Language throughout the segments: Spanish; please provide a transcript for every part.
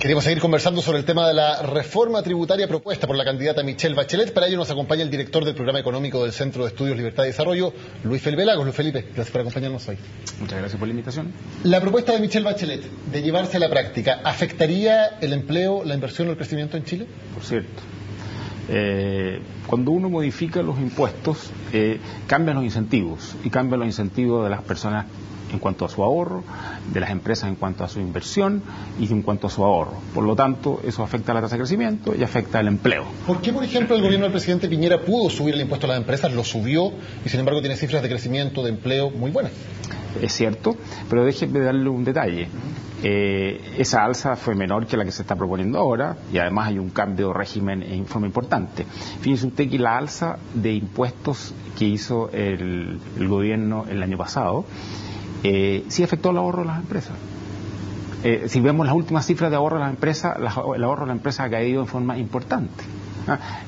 Queremos seguir conversando sobre el tema de la reforma tributaria propuesta por la candidata Michelle Bachelet. Para ello nos acompaña el director del Programa Económico del Centro de Estudios Libertad y Desarrollo, Luis Felipe Lagos. Luis Felipe, gracias por acompañarnos hoy. Muchas gracias por la invitación. La propuesta de Michelle Bachelet de llevarse a la práctica, ¿afectaría el empleo, la inversión o el crecimiento en Chile? Por cierto, cuando uno modifica los impuestos, cambian los incentivos, y cambian los incentivos de las personas en cuanto a su ahorro, de las empresas en cuanto a su inversión y en cuanto a su ahorro. Por lo tanto, eso afecta a la tasa de crecimiento y afecta al empleo. ¿Por qué, por ejemplo, el gobierno del presidente Piñera pudo subir el impuesto a las empresas, lo subió y sin embargo tiene cifras de crecimiento, de empleo muy buenas? Es cierto, pero déjeme darle un detalle. Esa alza fue menor que la que se está proponiendo ahora y además hay un cambio de régimen en forma importante. Fíjese usted que la alza de impuestos que hizo el gobierno el año pasado sí afectó el ahorro de las empresas. Si vemos las últimas cifras de ahorro de las empresas, el ahorro de las empresas ha caído en forma importante.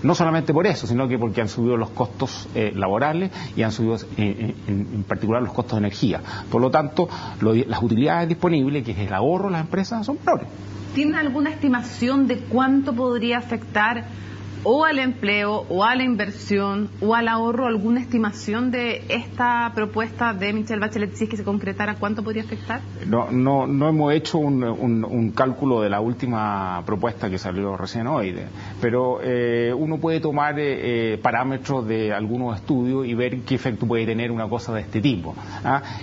No solamente por eso, sino que porque han subido los costos laborales y han subido en particular los costos de energía. Por lo tanto, las utilidades disponibles, que es el ahorro de las empresas, son menores. ¿Tiene alguna estimación de cuánto podría afectar o al empleo, o a la inversión, o al ahorro? ¿Alguna estimación de esta propuesta de Michelle Bachelet, si es que se concretara, cuánto podría afectar? No hemos hecho un cálculo de la última propuesta que salió recién hoy, pero uno puede tomar parámetros de algunos estudios y ver qué efecto puede tener una cosa de este tipo.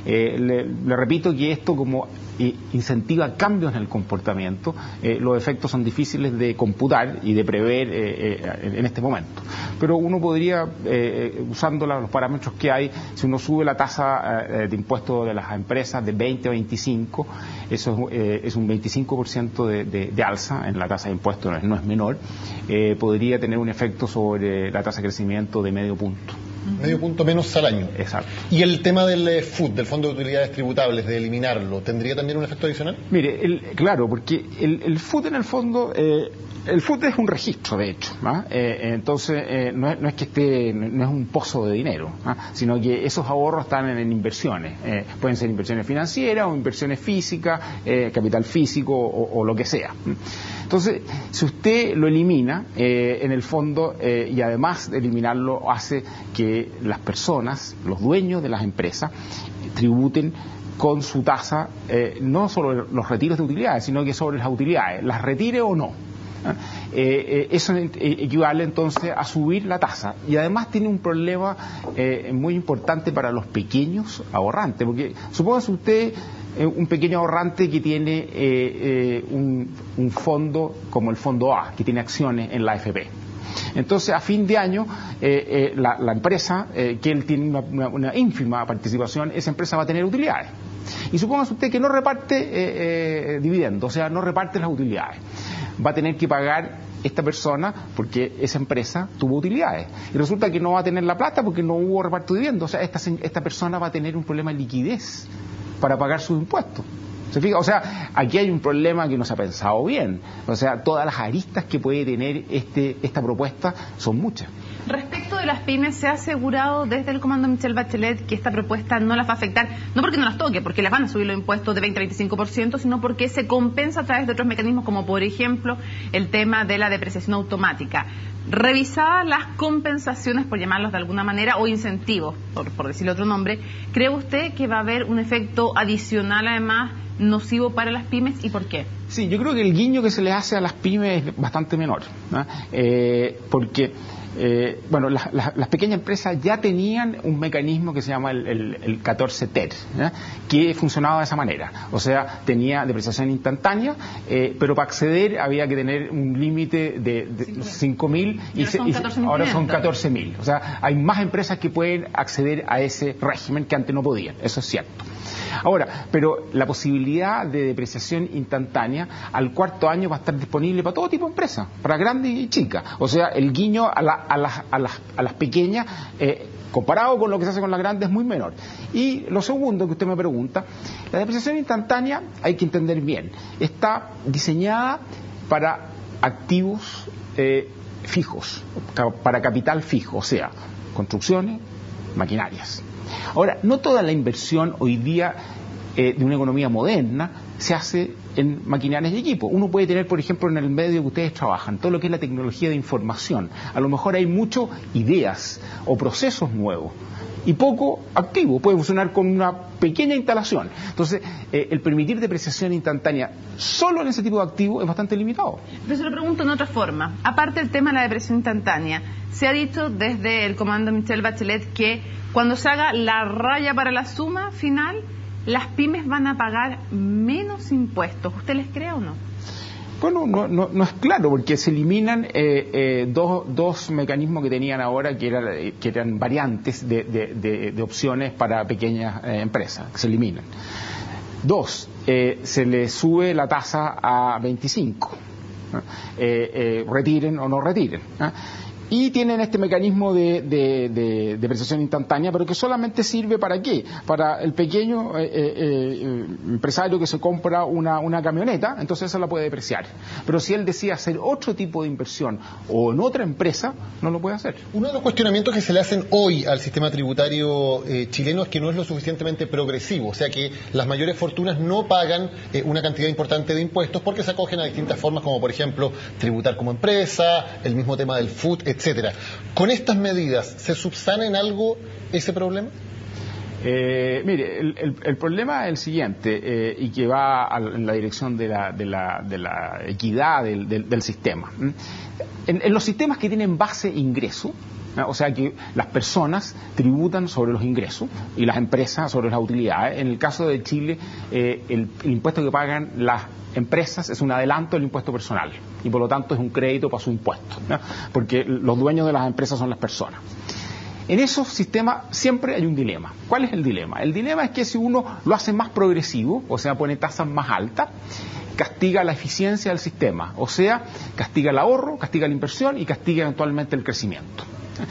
Le repito que esto, como incentiva cambios en el comportamiento, los efectos son difíciles de computar y de prever en este momento. Pero uno podría, usando los parámetros que hay, si uno sube la tasa de impuesto de las empresas de 20 a 25, eso es un 25% de alza en la tasa de impuesto, no es menor, podría tener un efecto sobre la tasa de crecimiento de medio punto. Medio punto menos al año. Exacto. ¿Y el tema del FUT, del Fondo de Utilidades Tributables, de eliminarlo, tendría también un efecto adicional? Mire, claro, porque el FUT en el fondo, el FUT es un registro, de hecho, entonces no es que no es un pozo de dinero, sino que esos ahorros están en inversiones, pueden ser inversiones financieras o inversiones físicas, capital físico o lo que sea. Entonces, si usted lo elimina, en el fondo, y además de eliminarlo, hace que las personas, los dueños de las empresas, tributen con su tasa no solo los retiros de utilidades, sino que sobre las utilidades, las retire o no. Eso equivale entonces a subir la tasa, y además tiene un problema muy importante para los pequeños ahorrantes, porque supóngase usted un pequeño ahorrante que tiene un fondo como el fondo A, que tiene acciones en la AFP. Entonces, a fin de año, la empresa, que él tiene una ínfima participación, esa empresa va a tener utilidades. Y supóngase usted que no reparte dividendos, o sea, no reparte las utilidades. Va a tener que pagar esta persona porque esa empresa tuvo utilidades. Y resulta que no va a tener la plata porque no hubo reparto de dividendos. O sea, esta persona va a tener un problema de liquidez para pagar sus impuestos. ¿Se fija? O sea, aquí hay un problema que no se ha pensado bien. O sea, todas las aristas que puede tener esta propuesta son muchas. Respecto de las pymes, ¿se ha asegurado desde el comando Michelle Bachelet que esta propuesta no las va a afectar? No porque no las toque, porque las van a subir los impuestos de 20 a 25%, sino porque se compensa a través de otros mecanismos, como por ejemplo el tema de la depreciación automática. Revisadas las compensaciones, por llamarlos de alguna manera, o incentivos, por decirle otro nombre, ¿cree usted que va a haber un efecto adicional, además, nocivo para las pymes, y por qué? Sí, yo creo que el guiño que se le hace a las pymes es bastante menor, ¿no? Porque las pequeñas empresas ya tenían un mecanismo que se llama el 14 TER, ¿no? Que funcionaba de esa manera. O sea, tenía depreciación instantánea, pero para acceder había que tener un límite de 5.000 y ahora son 14.000. O sea, hay más empresas que pueden acceder a ese régimen que antes no podían. Eso es cierto. Ahora, pero la posibilidad de depreciación instantánea al cuarto año va a estar disponible para todo tipo de empresas, para grandes y chicas. O sea, el guiño a las pequeñas, comparado con lo que se hace con las grandes, es muy menor. Y lo segundo que usted me pregunta, la depreciación instantánea, hay que entender bien, está diseñada para activos fijos, para capital fijo, o sea, construcciones, maquinarias. Ahora, no toda la inversión hoy día de una economía moderna se hace en maquinarias y equipos. Uno puede tener, por ejemplo, en el medio que ustedes trabajan, todo lo que es la tecnología de información. A lo mejor hay muchas ideas o procesos nuevos y poco activo, puede funcionar con una pequeña instalación. Entonces, el permitir depreciación instantánea solo en ese tipo de activos es bastante limitado. Pero se lo pregunto en otra forma. Aparte del tema de la depreciación instantánea, se ha dicho desde el comando Michelle Bachelet que cuando se haga la raya para la suma final, las pymes van a pagar menos impuestos. ¿Usted les cree o no? Bueno, no es claro, porque se eliminan dos mecanismos que tenían ahora que eran variantes de opciones para pequeñas empresas, que se eliminan. Dos, se le sube la tasa a 25, retiren o no retiren. Y tienen este mecanismo de depreciación instantánea, pero que solamente sirve ¿para qué? Para el pequeño empresario que se compra una camioneta, entonces esa la puede depreciar. Pero si él decide hacer otro tipo de inversión o en otra empresa, no lo puede hacer. Uno de los cuestionamientos que se le hacen hoy al sistema tributario chileno es que no es lo suficientemente progresivo, o sea que las mayores fortunas no pagan una cantidad importante de impuestos porque se acogen a distintas formas, como por ejemplo tributar como empresa, el mismo tema del FUT, etcétera. ¿Con estas medidas se subsana en algo ese problema? Mire, el problema es el siguiente, y que va en la dirección de la equidad del sistema. En los sistemas que tienen base ingreso, ¿no? O sea que las personas tributan sobre los ingresos y las empresas sobre las utilidades. En el caso de Chile, el impuesto que pagan las empresas es un adelanto del impuesto personal y por lo tanto es un crédito para su impuesto, ¿no? Porque los dueños de las empresas son las personas. En esos sistemas siempre hay un dilema. ¿Cuál es el dilema? El dilema es que si uno lo hace más progresivo, o sea, pone tasas más altas, castiga la eficiencia del sistema, o sea, castiga el ahorro, castiga la inversión y castiga eventualmente el crecimiento.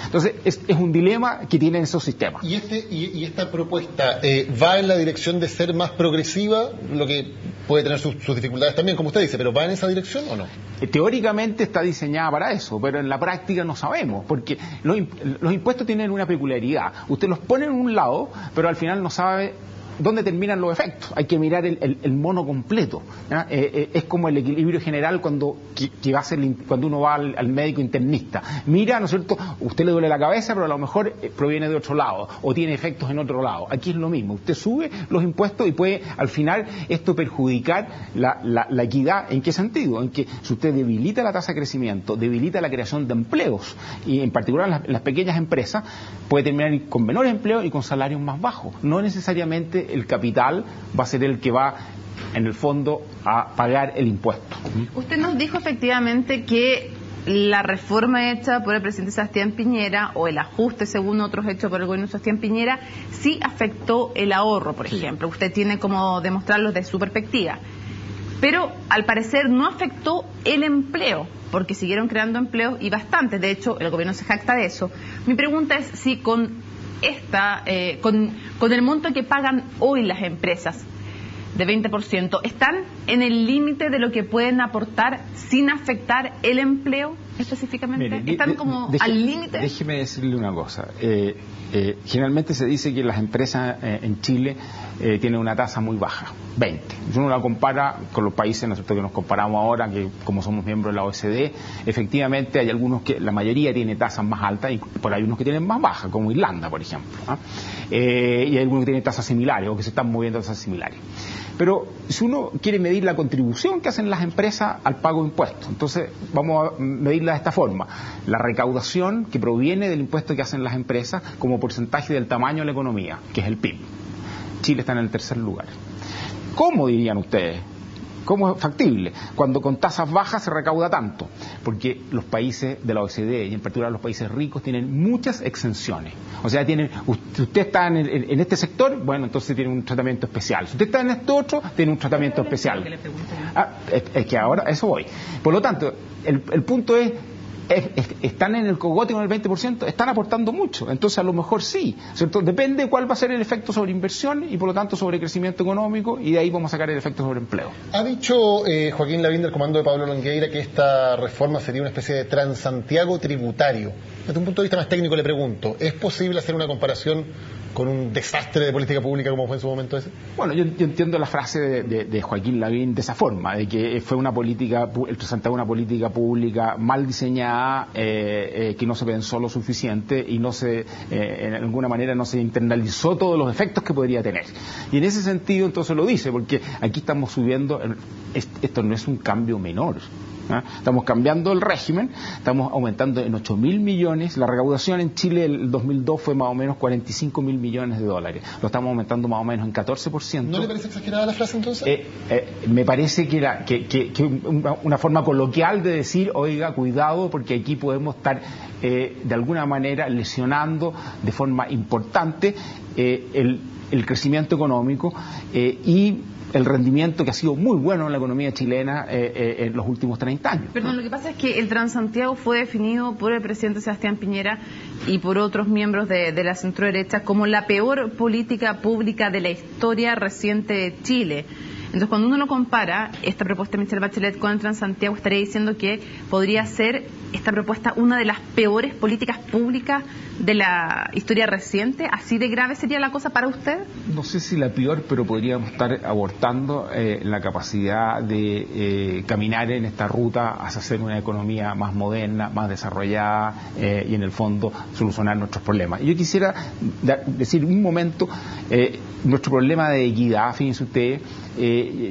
Entonces, es un dilema que tienen esos sistemas. ¿Y esta propuesta va en la dirección de ser más progresiva, lo que puede tener sus dificultades también, como usted dice, pero va en esa dirección o no? Teóricamente está diseñada para eso, pero en la práctica no sabemos, porque los impuestos tienen una peculiaridad. Usted los pone en un lado, pero al final no sabe dónde terminan los efectos. Hay que mirar el mono completo, ¿ya? Es como el equilibrio general cuando uno va al médico internista. Mira, ¿no es cierto? Usted le duele la cabeza, pero a lo mejor proviene de otro lado o tiene efectos en otro lado. Aquí es lo mismo. Usted sube los impuestos y puede al final esto perjudicar la equidad. ¿En qué sentido? En que si usted debilita la tasa de crecimiento, debilita la creación de empleos y en particular en las pequeñas empresas, puede terminar con menores empleos y con salarios más bajos. No necesariamente el capital va a ser el que va en el fondo a pagar el impuesto. Usted nos dijo efectivamente que la reforma hecha por el presidente Sebastián Piñera o el ajuste según otros hecho por el gobierno de Sebastián Piñera sí afectó el ahorro, por ejemplo. Usted tiene como demostrarlo desde su perspectiva. Pero al parecer no afectó el empleo, porque siguieron creando empleos y bastantes. De hecho, el gobierno se jacta de eso. Mi pregunta es si con el monto que pagan hoy las empresas de 20%, ¿están en el límite de lo que pueden aportar sin afectar el empleo específicamente? Mire, ¿Están como al límite? Déjeme decirle una cosa. Generalmente se dice que las empresas en Chile tienen una tasa muy baja, 20. Si uno la compara con los países, ¿no es cierto?, que nos comparamos ahora, que como somos miembros de la OECD, efectivamente hay algunos que, la mayoría tiene tasas más altas y por ahí unos que tienen más bajas, como Irlanda, por ejemplo, ¿no? Y hay algunos que tienen tasas similares o que se están moviendo a tasas similares. Pero si uno quiere medir la contribución que hacen las empresas al pago de impuestos, entonces vamos a medirla de esta forma: la recaudación que proviene del impuesto que hacen las empresas como porcentaje del tamaño de la economía, que es el PIB. Chile está en el tercer lugar. ¿Cómo dirían ustedes? ¿Cómo es factible? Cuando con tasas bajas se recauda tanto. Porque los países de la OECD, y en particular los países ricos, tienen muchas exenciones. O sea, usted está en este sector, bueno, entonces tiene un tratamiento especial. Si usted está en este otro, tiene un tratamiento especial. Es que ahora, eso voy. Por lo tanto, el punto es, están en el cogote con el 20%, están aportando mucho, entonces a lo mejor sí, ¿cierto? Depende cuál va a ser el efecto sobre inversión y por lo tanto sobre crecimiento económico, y de ahí vamos a sacar el efecto sobre empleo. Ha dicho Joaquín Lavín, del comando de Pablo Longueira, que esta reforma sería una especie de Transantiago tributario. Desde un punto de vista más técnico le pregunto, ¿es posible hacer una comparación con un desastre de política pública como fue en su momento ese? Bueno, yo entiendo la frase de Joaquín Lavín de esa forma, de que fue una política, el presentaba una política pública mal diseñada, que no se pensó lo suficiente y no se, en alguna manera no se internalizó todos los efectos que podría tener. Y en ese sentido entonces lo dice, porque aquí estamos subiendo, esto no es un cambio menor. Estamos cambiando el régimen, estamos aumentando en 8.000 millones, la recaudación en Chile el 2002 fue más o menos 45.000 millones de dólares, lo estamos aumentando más o menos en 14%. ¿No le parece exagerada la frase entonces? Me parece que una forma coloquial de decir, oiga, cuidado, porque aquí podemos estar de alguna manera lesionando de forma importante el crecimiento económico y el rendimiento que ha sido muy bueno en la economía chilena en los últimos 30 años. Perdón, lo que pasa es que el Transantiago fue definido por el presidente Sebastián Piñera y por otros miembros de la centroderecha como la peor política pública de la historia reciente de Chile. Entonces, cuando uno lo compara, esta propuesta de Michelle Bachelet con el Transantiago, estaría diciendo que podría ser esta propuesta una de las peores políticas públicas de la historia reciente. ¿Así de grave sería la cosa para usted? No sé si la peor, pero podríamos estar abortando la capacidad de caminar en esta ruta hacia hacer una economía más moderna, más desarrollada y en el fondo solucionar nuestros problemas. Y yo quisiera decir un momento, nuestro problema de equidad, fíjense ustedes,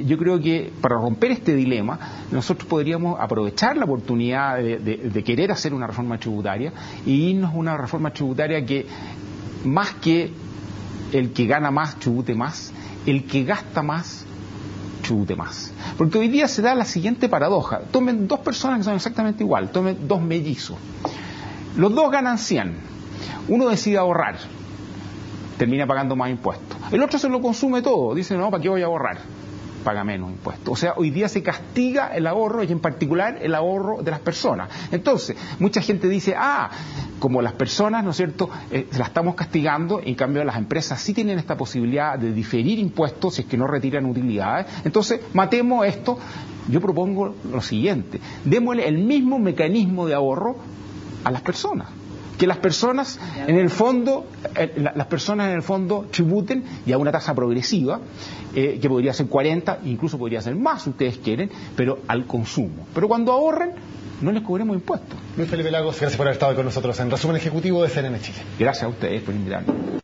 yo creo que para romper este dilema nosotros podríamos aprovechar la oportunidad de querer hacer una reforma tributaria y irnos a una reforma tributaria que más que el que gana más tribute más, el que gasta más tribute más. Porque hoy día se da la siguiente paradoja: tomen dos personas que son exactamente igual, tomen dos mellizos, los dos ganan 100, uno decide ahorrar, termina pagando más impuestos, el otro se lo consume todo, dice no, ¿para qué voy a ahorrar? Paga menos impuestos. O sea, hoy día se castiga el ahorro y en particular el ahorro de las personas. Entonces, mucha gente dice, como las personas, ¿no es cierto?, las estamos castigando, en cambio las empresas sí tienen esta posibilidad de diferir impuestos si es que no retiran utilidades. Entonces, matemos esto. Yo propongo lo siguiente: démosle el mismo mecanismo de ahorro a las personas. Que las personas en el fondo tributen y a una tasa progresiva que podría ser 40, incluso podría ser más si ustedes quieren, pero al consumo. Pero cuando ahorren, no les cobremos impuestos. Luis Felipe Lagos, gracias por haber estado con nosotros en Resumen Ejecutivo de CNN Chile. Gracias a ustedes por invitarme.